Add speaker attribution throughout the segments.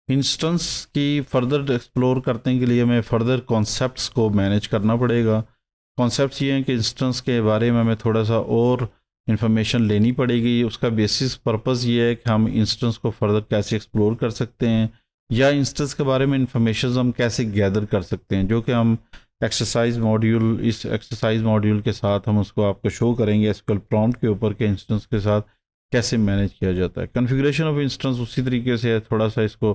Speaker 1: Instance की further explore करने के लिए हमें फर्दर कॉन्सेप्ट्स को मैनेज करना पड़ेगा। कॉन्सेप्ट्स ये हैं कि इंस्टेंस के बारे में हमें थोड़ा सा और इन्फॉर्मेशन लेनी पड़ेगी। उसका बेसिस पर्पस ये है कि हम इंस्टेंस को फर्दर कैसे एक्सप्लोर कर सकते हैं, या इंस्टेंस के बारे में इंफॉर्मेशन हम कैसे गैदर कर सकते हैं, जो कि हम इस एक्सरसाइज मॉड्यूल के साथ हम उसको आपको शो करेंगे एसक्यूएल प्रॉम्प्ट के ऊपर के इंस्टेंस के साथ कैसे मैनेज किया जाता है। कॉन्फ़िगरेशन ऑफ इंस्टेंस उसी तरीके से है, थोड़ा सा इसको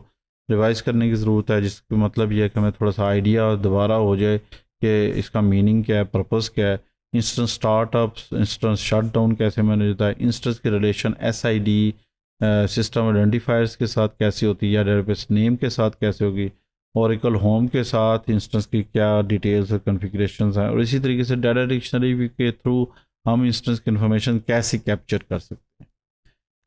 Speaker 1: रिवाइज करने की ज़रूरत है, जिसका मतलब ये है कि हमें थोड़ा सा आइडिया दोबारा हो जाए कि इसका मीनिंग क्या है, पर्पस क्या है। Instance startup, instance shut down कैसे मैनेज होता है, इंस्टेंस की रिलेशन एसआईडी सिस्टम आइडेंटिफायर्स के साथ कैसे होती है, या डेटाबेस नेम के साथ कैसे होगी, ओरेकल होम के साथ इंस्टेंस की क्या डिटेल्स और कॉन्फ़िगरेशंस हैं, और इसी तरीके से डाटा डिक्शनरी के थ्रू हम इंस्टेंस की इंफॉर्मेशन कैसे कैप्चर कर सकते हैं।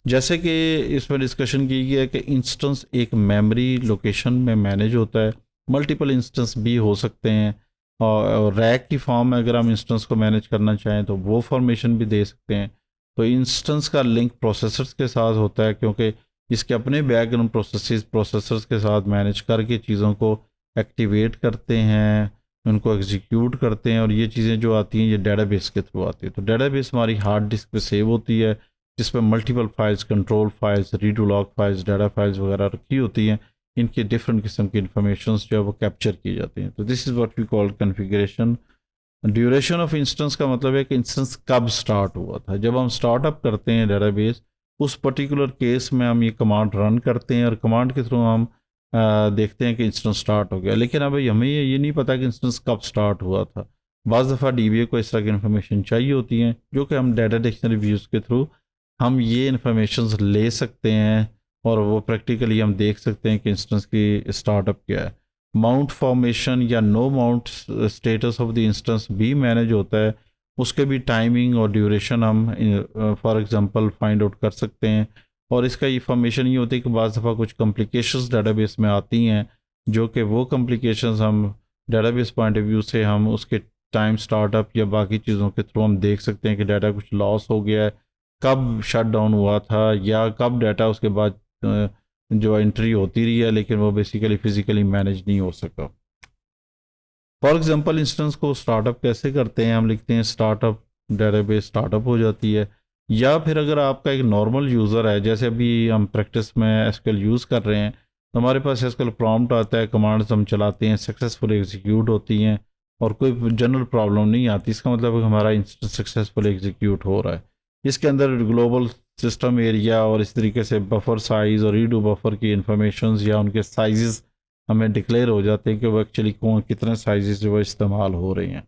Speaker 1: जैसे कि इसमें डिस्कशन की गई है कि इंस्टेंस एक मेमोरी लोकेशन में मैनेज होता है, मल्टीपल इंस्टेंस भी हो सकते हैं, और रैक की फॉर्म में अगर हम इंस्टेंस को मैनेज करना चाहें तो वो फॉर्मेशन भी दे सकते हैं। तो इंस्टेंस का लिंक प्रोसेसर्स के साथ होता है, क्योंकि इसके अपने बैकग्राउंड प्रोसेसर्स के साथ मैनेज करके चीज़ों को एक्टिवेट करते हैं, उनको एग्जीक्यूट करते हैं, और ये चीज़ें जो आती हैं ये डेटाबेस के थ्रू आती है। तो डेटाबेस हमारी हार्ड डिस्क पे सेव होती है, जिस पर multiple files, control files, redo log files, data files वगैरह रखी होती हैं। इनकी डिफरेंट किस्म की इंफॉर्मेशंस जो है वो कैप्चर की जाती हैं। तो this is what we call configuration. Duration of instance का मतलब है कि इंस्टेंस कब स्टार्ट हुआ था। जब हम स्टार्टअप करते हैं डेटाबेस, उस पर्टिकुलर केस में हम ये कमांड रन करते हैं, और कमांड के थ्रू हम देखते हैं कि इंस्टेंस स्टार्ट हो गया। लेकिन अब हमें ये नहीं पता कि इंस्टेंस कब स्टार्ट हुआ था। बाज़ दफ़ा डीबीए को इस तरह की इन्फॉर्मेशन चाहिए होती हैं, जो कि हम डाटा डिक्शनरी व्यूज़ के थ्रू हम ये इन्फॉर्मेशन ले सकते हैं, और वो प्रैक्टिकली हम देख सकते हैं कि इंस्टेंस की स्टार्टअप क्या है। माउंट फॉर्मेशन या no mount status of the instance भी मैनेज होता है, उसके भी टाइमिंग और ड्यूरेशन हम फॉर एग्जांपल फाइंड आउट कर सकते हैं। और इसका इंफॉर्मेशन ये होती है कि बाज़ दफ़ा कुछ कॉम्प्लिकेशंस डेटाबेस में आती हैं, जो कि वो कॉम्प्लिकेशंस हम डेटाबेस पॉइंट ऑफ व्यू से हम उसके टाइम स्टार्टअप या बाकी चीज़ों के थ्रू हम देख सकते हैं कि डाटा कुछ लॉस हो गया है, कब शट डाउन हुआ था, या कब डाटा उसके बाद जो एंट्री होती रही है लेकिन वो बेसिकली फिजिकली मैनेज नहीं हो सका। फॉर एग्जांपल इंस्टेंस को स्टार्टअप कैसे करते हैं, हम लिखते हैं स्टार्टअप, डेटाबेस स्टार्टअप हो जाती है। या फिर अगर आपका एक नॉर्मल यूज़र है, जैसे अभी हम प्रैक्टिस में एसक्यूएल यूज़ कर रहे हैं, तो हमारे पास एसक्यूएल प्रॉम्प्ट आता है, कमांड्स हम चलाते हैं, सक्सेसफुल एग्जीक्यूट होती हैं, और कोई जनरल प्रॉब्लम नहीं आती। इसका मतलब है कि हमारा इंस्टेंस सक्सेसफुल एग्जीक्यूट हो रहा है। इसके अंदर ग्लोबल सिस्टम एरिया और इस तरीके से बफर साइज़ और रीडू बफर की इंफॉर्मेशन या उनके साइज़ हमें डिक्लेयर हो जाते हैं कि वो एक्चुअली कौन कितने साइजेस जो इस्तेमाल हो रहे हैं।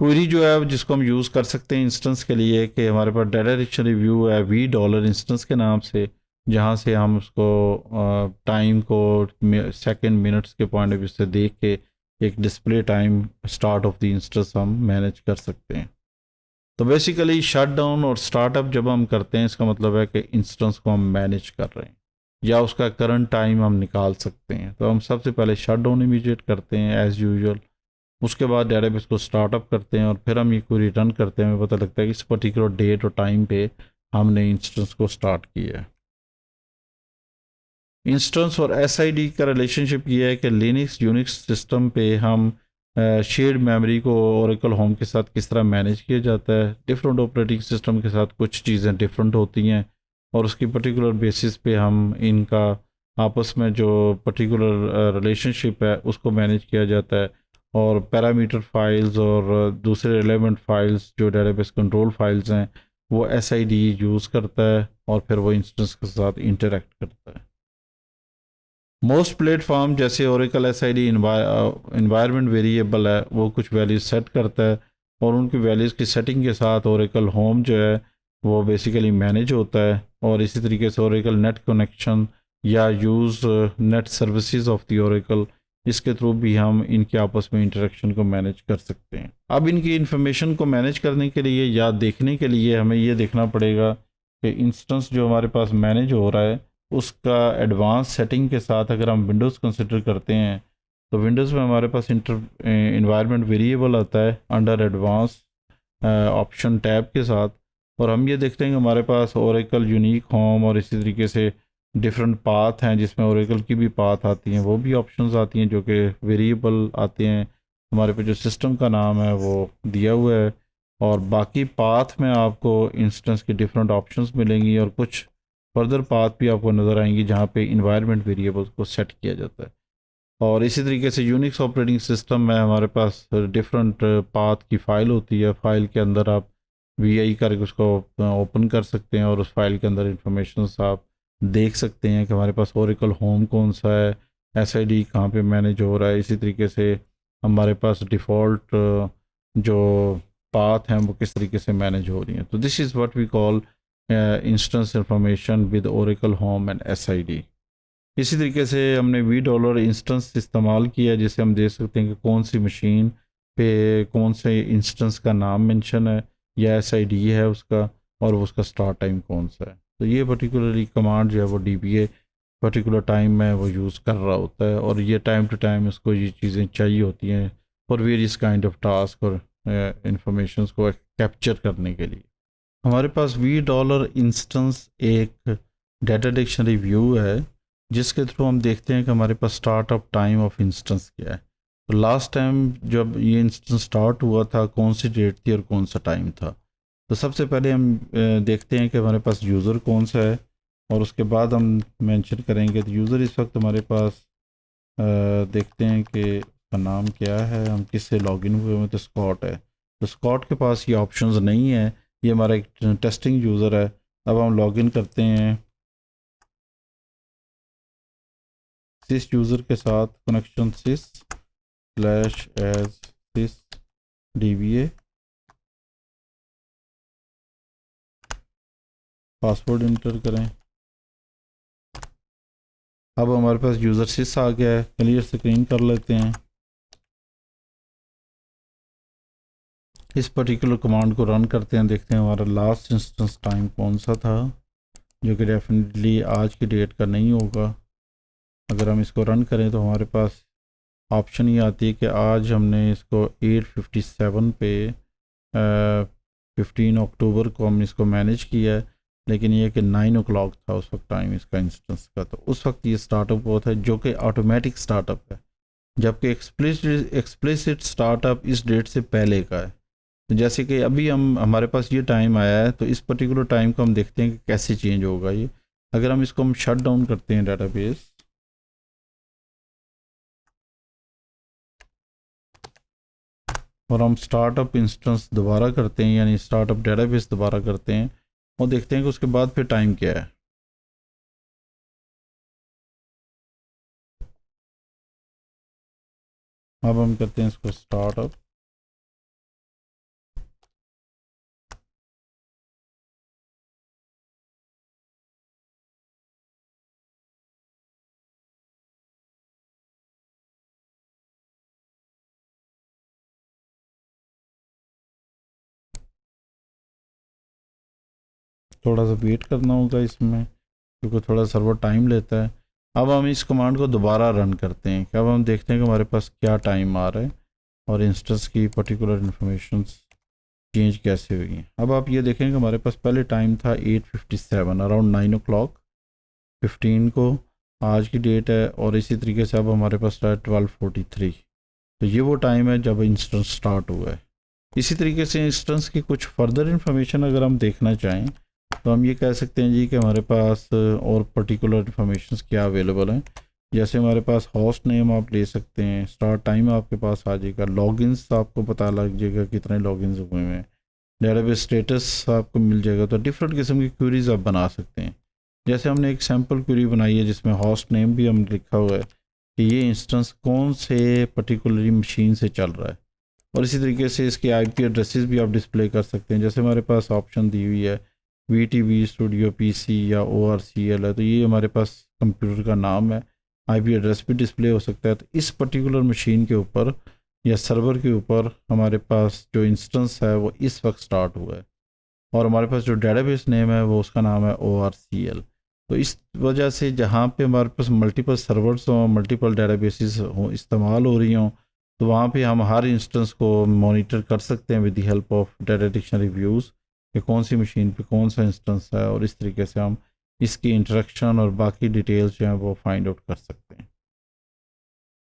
Speaker 1: क्वेरी जो है जिसको हम यूज़ कर सकते हैं इंस्टेंस के लिए, कि हमारे पास डाटा डिक्शनरी व्यू है वी डॉलर इंस्टेंस के नाम से, जहाँ से हम उसको टाइम को सेकंड मिनट्स के पॉइंट ऑफ व्यू से देख के एक display time start of the instance हम मैनेज कर सकते हैं। तो बेसिकली शट डाउन और स्टार्टअप जब हम करते हैं, इसका मतलब है कि इंस्टेंस को हम मैनेज कर रहे हैं, या उसका करंट टाइम हम निकाल सकते हैं। तो हम सबसे पहले शट डाउन इमीडिएट करते हैं एज़ यूजुअल, उसके बाद डेटाबेस को स्टार्टअप करते हैं, और फिर हम ये क्वेरी रन करते हैं। हमें पता लगता है कि इस पर्टिकुलर डेट और टाइम पे हमने इंस्टेंस को स्टार्ट किया है। इंस्टेंस और एसआईडी का रिलेशनशिप ये है कि लिनक्स यूनिक्स सिस्टम पे हम शेयर्ड मेमोरी को ओरेकल होम के साथ किस तरह मैनेज किया जाता है। डिफरेंट ऑपरेटिंग सिस्टम के साथ कुछ चीज़ें डिफरेंट होती हैं, और उसकी पर्टिकुलर बेसिस पे हम इनका आपस में जो पर्टिकुलर रिलेशनशिप है उसको मैनेज किया जाता है। और पैरामीटर फाइल्स और दूसरे रिलेवेंट फाइल्स जो डेटाबेस कंट्रोल फाइल्स हैं, वो एसआईडी यूज़ करता है, और फिर वो इंस्टेंस के साथ इंटरेक्ट करता है। मोस्ट प्लेटफॉर्म जैसे ओरेकल एसआईडी इन्वायरमेंट वेरिएबल है, वो कुछ वैल्यूज सेट करता है, और उनकी वैल्यूज़ की सेटिंग के साथ ओरेकल होम जो है वो बेसिकली मैनेज होता है। और इसी तरीके से ओरेकल नेट कनेक्शन या use net services of the Oracle, इसके थ्रू भी हम इनके आपस में इंटरेक्शन को मैनेज कर सकते हैं। अब इनकी इंफॉर्मेशन को मैनेज करने के लिए या देखने के लिए हमें ये देखना पड़ेगा कि इंस्टेंस जो हमारे पास मैनेज हो रहा है उसका एडवांस सेटिंग के साथ अगर हम विंडोज़ कंसिडर करते हैं, तो विंडोज़ में हमारे पास इन्वायरमेंट वेरिएबल आता है अंडर एडवांस ऑप्शन टैब के साथ। और हम ये देखते हैं कि हमारे पास ओरेकल यूनिक होम और इसी तरीके से डिफरेंट पाथ हैं जिसमें ओरेकल की भी पाथ आती हैं, वो भी ऑप्शंस आती हैं जो कि वेरिएबल आते हैं। हमारे पे जो सिस्टम का नाम है वो दिया हुआ है, और बाकी पाथ में आपको इंस्टेंस की डिफरेंट ऑप्शंस मिलेंगी, और कुछ फर्दर पाथ भी आपको नज़र आएंगी जहाँ पे इन्वायरमेंट वेरिएबल्स को सेट किया जाता है। और इसी तरीके से यूनिक्स ऑपरेटिंग सिस्टम में हमारे पास डिफरेंट पाथ की फ़ाइल होती है। फ़ाइल के अंदर आप वी करके उसको ओपन कर सकते हैं, और उस फाइल के अंदर इंफॉर्मेशन आप देख सकते हैं कि हमारे पास ओरेकल होम कौन सा है, एसआईडी कहाँ पे मैनेज हो रहा है। इसी तरीके से हमारे पास डिफ़ॉल्ट जो पाथ हैं वो किस तरीके से मैनेज हो रही हैं। तो this is what we call instance information with Oracle home and SID. इसी तरीके से हमने $V इंस्टेंस इस्तेमाल किया, जिसे हम देख सकते हैं कि कौन सी मशीन पे कौन से इंस्टेंस का नाम मेंशन है या एसआईडी है उसका, और उसका स्टार्ट टाइम कौन सा है। तो ये पर्टिकुलरली कमांड जो है वो DBA पर्टिकुलर टाइम में वो यूज़ कर रहा होता है, और ये टाइम टू टाइम उसको ये चीज़ें चाहिए होती हैं for various kind of task और इंफॉर्मेशन को कैप्चर करने के लिए। हमारे पास $V इंस्टेंस एक डाटा डिक्शनरी व्यू है, जिसके थ्रू हम देखते हैं कि हमारे पास स्टार्टअप टाइम ऑफ इंस्टेंस क्या है। तो लास्ट टाइम जब ये इंस्टेंस स्टार्ट हुआ था कौन सी डेट थी और कौन सा टाइम था। तो सबसे पहले हम देखते हैं कि हमारे पास यूज़र कौन सा है, और उसके बाद हम मेंशन करेंगे। तो यूज़र इस वक्त हमारे पास देखते हैं कि उसका नाम क्या है, हम किससे लॉगिन हुए हैं। तो स्कॉट है, तो स्कॉट के पास ये ऑप्शंस नहीं है, ये हमारा एक टेस्टिंग यूज़र है। अब हम लॉगिन करते हैं सिस यूज़र के साथ, कनेक्शन सिस स्लैश एज सिस DBA, पासवर्ड इंटर करें। अब हमारे पास यूज़र सिस आ गया है, क्लियर स्क्रीन कर लेते हैं। इस पर्टिकुलर कमांड को रन करते हैं, देखते हैं हमारा लास्ट इंस्टेंस टाइम कौन सा था, जो कि डेफिनेटली आज की डेट का नहीं होगा। अगर हम इसको रन करें तो हमारे पास ऑप्शन ये आती है कि आज हमने इसको 8:57 पे 15 अक्टूबर को हमने इसको मैनेज किया है, लेकिन ये कि 9 o'clock था उस वक्त टाइम इसका इंस्टेंस का। तो उस वक्त ये स्टार्टअप हुआ था, जो कि ऑटोमेटिक स्टार्टअप है, जबकि एक्सप्लिसिट स्टार्टअप इस डेट से पहले का है। तो जैसे कि अभी हमारे पास ये टाइम आया है, तो इस पर्टिकुलर टाइम को हम देखते हैं कि कैसे चेंज होगा ये। अगर हम इसको शट डाउन करते हैं डाटाबेस, और हम स्टार्टअप इंस्टेंस दोबारा करते हैं, यानी स्टार्टअप डेटाबेस दोबारा करते हैं, और देखते हैं कि उसके बाद फिर टाइम क्या है। अब हम करते हैं इसको स्टार्टअप, थोड़ा सा वेट करना होगा इसमें क्योंकि थोड़ा सर्वर टाइम लेता है। अब हम इस कमांड को दोबारा रन करते हैं, अब हम देखते हैं कि हमारे पास क्या टाइम आ रहा है और इंस्टेंस की पर्टिकुलर इन्फॉर्मेशन चेंज कैसे हुई हैं। अब आप ये देखें कि हमारे पास पहले टाइम था 8:57, अराउंड 9:15 को आज की डेट है, और इसी तरीके से अब हमारे पास है 12:43। तो ये वो टाइम है जब इंस्टेंस स्टार्ट हुआ है। इसी तरीके से इंस्टेंस की कुछ फर्दर इंफॉर्मेशन अगर हम देखना चाहें तो हम ये कह सकते हैं जी कि हमारे पास और पर्टिकुलर इंफॉर्मेशन क्या अवेलेबल हैं। जैसे हमारे पास होस्ट नेम आप ले सकते हैं, स्टार्ट टाइम आपके पास आ जाएगा, लॉगिन्स आपको पता लग जाएगा कितने लॉगिन्स हुए हैं, डेटाबेस स्टेटस आपको मिल जाएगा। तो डिफरेंट किस्म की क्वेरीज आप बना सकते हैं। जैसे हमने एक सैम्पल क्वेरी बनाई है जिसमें होस्ट नेम भी हम लिखा हुआ है कि ये इंस्टेंस कौन से पर्टिकुलरली मशीन से चल रहा है, और इसी तरीके से इसके IP एड्रेसेस भी आप डिस्प्ले कर सकते हैं। जैसे हमारे पास ऑप्शन दी हुई है VTV स्टूडियो PC या ORCL है, तो ये हमारे पास कंप्यूटर का नाम है, IP एड्रेस भी डिस्प्ले हो सकता है। तो इस पर्टिकुलर मशीन के ऊपर या सर्वर के ऊपर हमारे पास जो इंस्टेंस है वो इस वक्त स्टार्ट हुआ है, और हमारे पास जो डेटाबेस नेम है वो उसका नाम है ORCL। तो इस वजह से जहाँ पे हमारे पास मल्टीपल सर्वर्स हों, मल्टीपल डेटाबेसेस हों, इस्तेमाल हो रही हों, तो वहाँ पे हम हर इंस्टेंस को मॉनिटर कर सकते हैं with the help of data dictionary views कि कौन सी मशीन पे कौन सा इंस्टेंस है, और इस तरीके से हम इसकी इंट्रक्शन और बाकी डिटेल्स जो हैं वो फाइंड आउट कर सकते हैं।